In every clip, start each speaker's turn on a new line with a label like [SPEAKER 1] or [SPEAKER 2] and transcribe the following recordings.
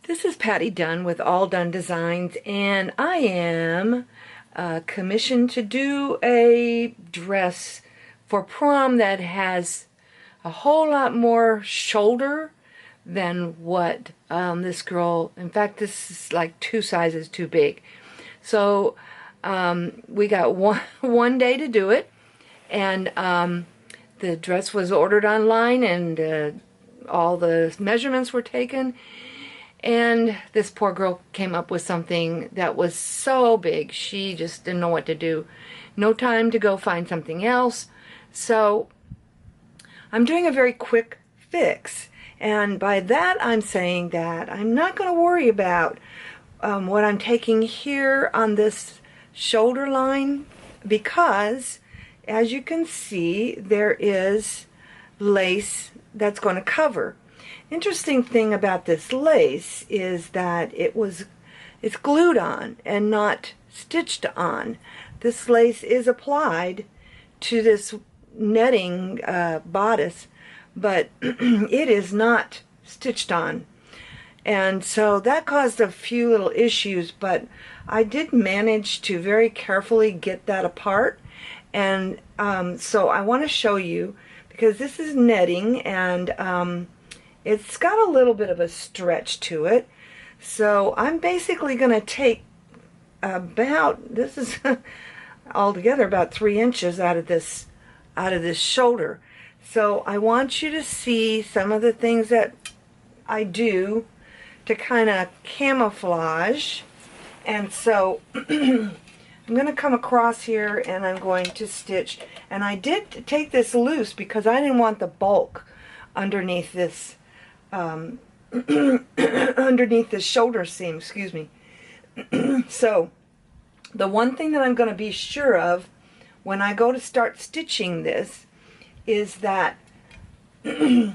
[SPEAKER 1] This is Patty Dunn with All Dunn Designs, and I am commissioned to do a dress for prom that has a whole lot more shoulder than what this girl, in fact this is like 2 sizes too big. So we got one day to do it, and the dress was ordered online, and all the measurements were taken. And this poor girl came up with something that was so big, she just didn't know what to do. No time to go find something else. So I'm doing a very quick fix. And by that I'm saying that I'm not going to worry about what I'm taking here on this shoulder line, because as you can see there is lace that's going to cover. Interesting thing about this lace is that it's glued on and not stitched on. This lace is applied to this netting bodice, but it is not stitched on. And so that caused a few little issues, but I did manage to very carefully get that apart. And so I want to show you, because this is netting, and it's got a little bit of a stretch to it. So I'm basically going to take this is altogether about 3 inches out of this shoulder. So I want you to see some of the things that I do to kind of camouflage. And so I'm going to come across here and I'm going to stitch. And I did take this loose because I didn't want the bulk underneath this underneath the shoulder seam, excuse me. So the one thing that I'm going to be sure of when I go to start stitching this is that the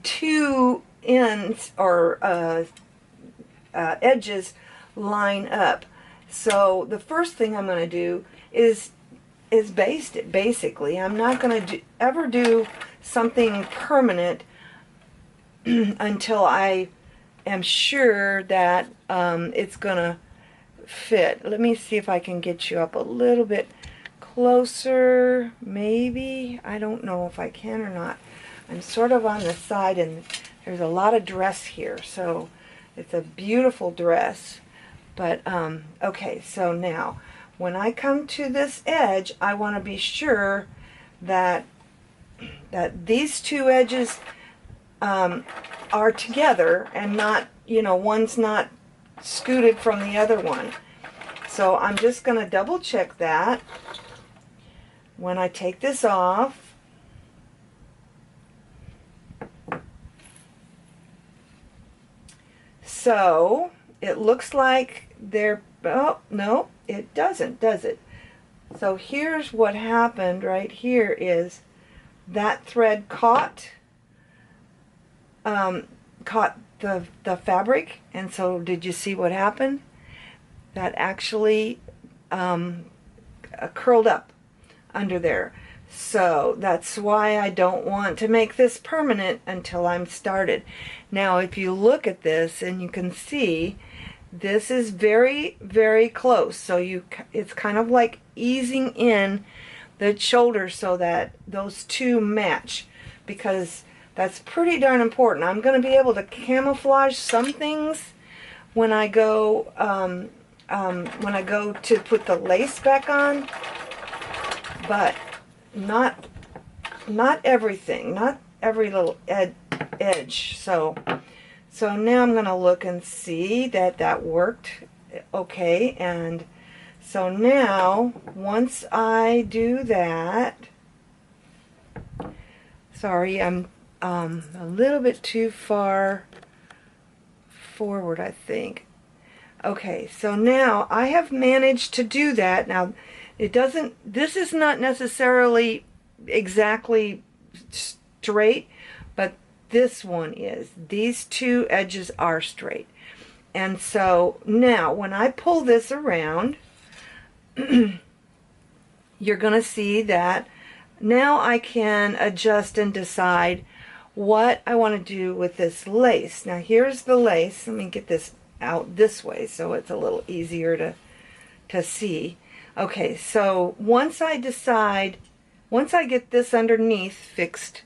[SPEAKER 1] 2 ends or edges line up. So the first thing I'm going to do is baste it. Basically, I'm not going to ever do something permanent until I am sure that it's gonna fit. Let me see if I can get you up a little bit closer. Maybe. I don't know if I can or not. I'm sort of on the side, and there's a lot of dress here, so it's a beautiful dress. But okay, so now when I come to this edge, I want to be sure that these 2 edges are together and not, one's not scooted from the other one. So I'm just going to double check that when I take this off. So it looks like they're, oh no, it doesn't, does it? So here's what happened right here is that thread caught the fabric, and so did you see what happened? That actually curled up under there. So that's why I don't want to make this permanent until I'm started. Now if you look at this, and you can see this is very, very close. So it's kind of like easing in the shoulder so that those 2 match, because that's pretty darn important. I'm going to be able to camouflage some things when I go to put the lace back on, but not everything, not every little edge. So now I'm going to look and see that worked okay. And so now once I do that, sorry, I'm a little bit too far forward, I think. Okay, so now I have managed to do that. Now this is not necessarily exactly straight, but this one is. These 2 edges are straight. And so now when I pull this around, you're going to see that now I can adjust and decide what I want to do with this lace. Now here's the lace. Let me get this out this way so it's a little easier to see. Okay, so once I get this underneath fixed,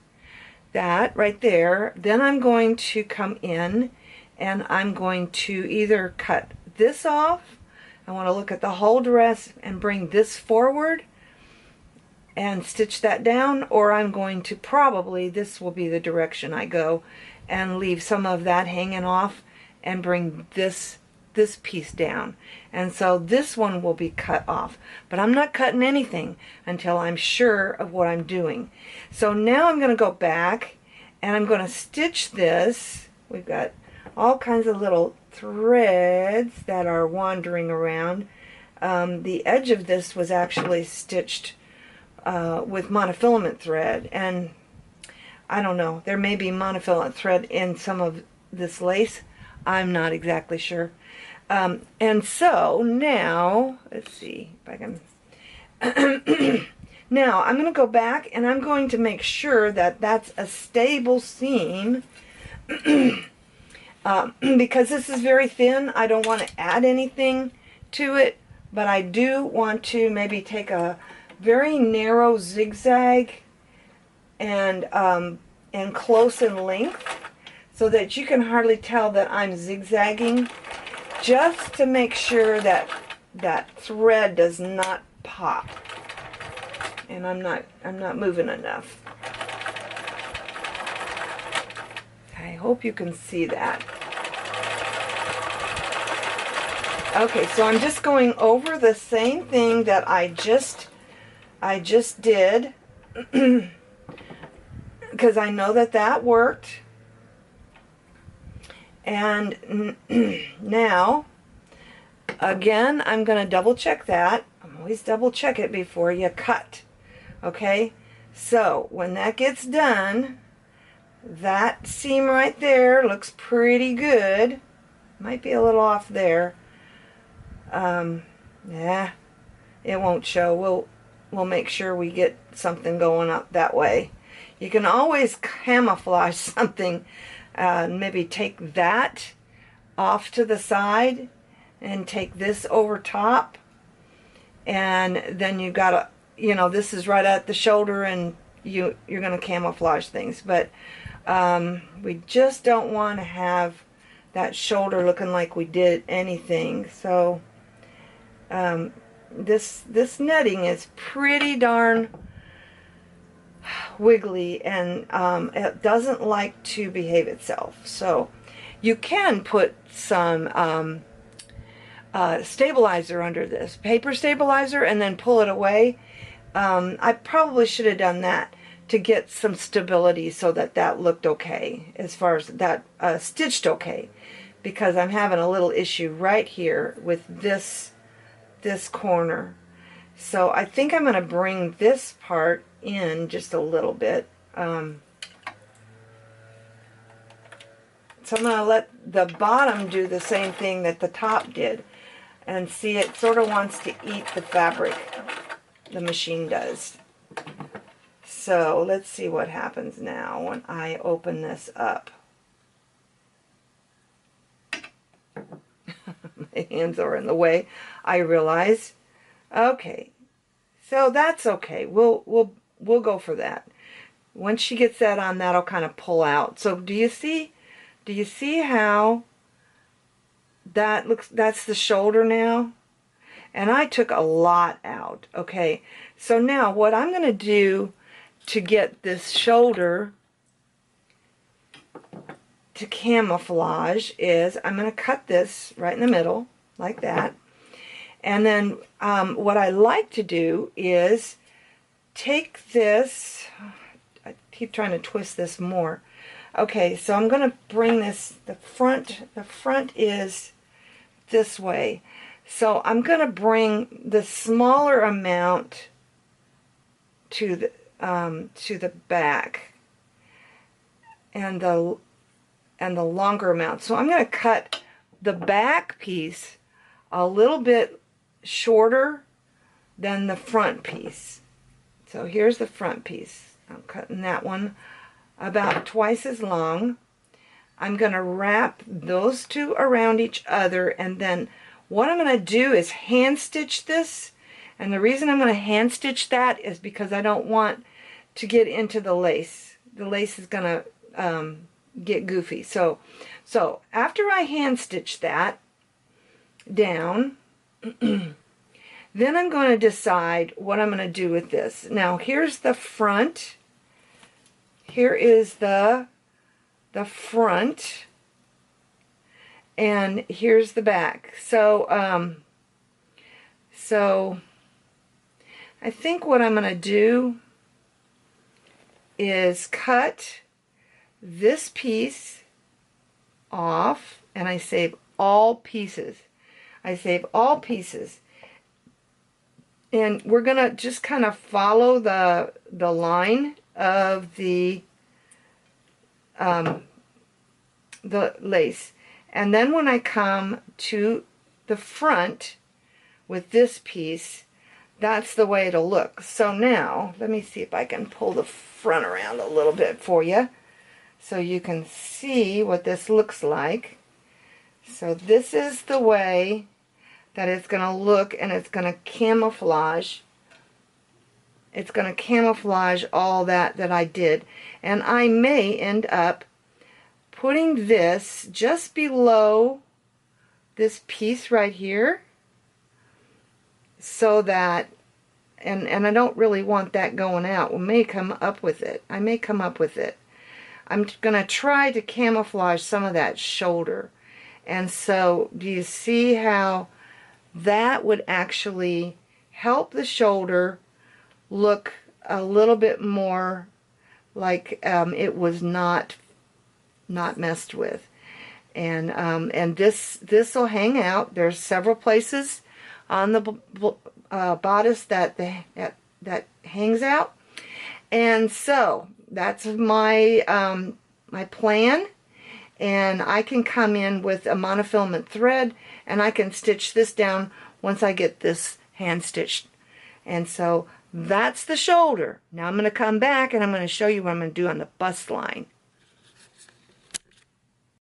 [SPEAKER 1] that right there, then I'm going to come in and I'm going to either cut this off. I want to look at the whole dress and bring this forward and stitch that down, or I'm going to probably, this will be the direction I go, and leave some of that hanging off and bring this piece down. And so this one will be cut off, but I'm not cutting anything until I'm sure of what I'm doing. So now I'm going to go back and I'm going to stitch this. We've got all kinds of little threads that are wandering around. The edge of this was actually stitched with monofilament thread, and I don't know, there may be monofilament thread in some of this lace. I'm not exactly sure. And so now, let's see if I can. Now I'm going to go back and I'm going to make sure that that's a stable seam. Because this is very thin, I don't want to add anything to it, but I do want to maybe take a very narrow zigzag and close in length so that you can hardly tell that I'm zigzagging, just to make sure that that thread does not pop. And I'm not moving enough. I hope you can see that. Okay, so I'm just going over the same thing that I just did, because I know that that worked. And now, again, I'm going to double check that. Always double check it before you cut. Okay, so when that gets done, that seam right there looks pretty good. Might be a little off there. Yeah, it won't show. We'll make sure we get something going up that way. You can always camouflage something. Maybe take that off to the side and take this over top, and then you gotta, you know, this is right at the shoulder, and you're gonna camouflage things, but we just don't want to have that shoulder looking like we did anything. So this netting is pretty darn wiggly, and it doesn't like to behave itself. So you can put some stabilizer under this, paper stabilizer, and then pull it away. I probably should have done that to get some stability so that that looked okay, as far as that stitched okay, because I'm having a little issue right here with this corner. So I think I'm going to bring this part in just a little bit. So I'm going to let the bottom do the same thing that the top did. And see, it sort of wants to eat the fabric, the machine does. So let's see what happens now when I open this up. My hands are in the way, I realize. Okay, so that's okay. We'll go for that. Once she gets that on, that'll kind of pull out. So do you see how that looks? That's the shoulder now, and I took a lot out. Okay, so now what I'm going to do to get this shoulder to camouflage is I'm going to cut this right in the middle like that. And then what I like to do is take this, I keep trying to twist this more. Okay, so I'm going to bring this, the front is this way. So I'm going to bring the smaller amount to the back, and the longer amount. So I'm going to cut the back piece a little bit shorter than the front piece. So here's the front piece. I'm cutting that one about twice as long. I'm going to wrap those two around each other, and then what I'm going to do is hand stitch this. And the reason I'm going to hand stitch that is because I don't want to get into the lace. The lace is going to get goofy. So after I hand stitch that down, then I'm going to decide what I'm going to do with this. Now here's the front. Here is the front, and here's the back. So I think what I'm going to do is cut this piece off, and I save all pieces. I save all pieces. And we're going to just kind of follow the line of the lace. And then when I come to the front with this piece, that's the way it'll look. So now, let me see if I can pull the front around a little bit for you so you can see what this looks like. So this is the way that it's going to look, and it's going to camouflage. It's going to camouflage all that I did. And I may end up putting this just below this piece right here, so that, and I don't really want that going out. We may come up with it. I may come up with it. I'm going to try to camouflage some of that shoulder. And so, do you see how that would actually help the shoulder look a little bit more like it was not messed with? And this will hang out. There's several places on the bodice that hangs out, and so that's my my plan. And I can come in with a monofilament thread, and I can stitch this down once I get this hand stitched. And so that's the shoulder. Now I'm going to come back and I'm going to show you what I'm going to do on the bust line.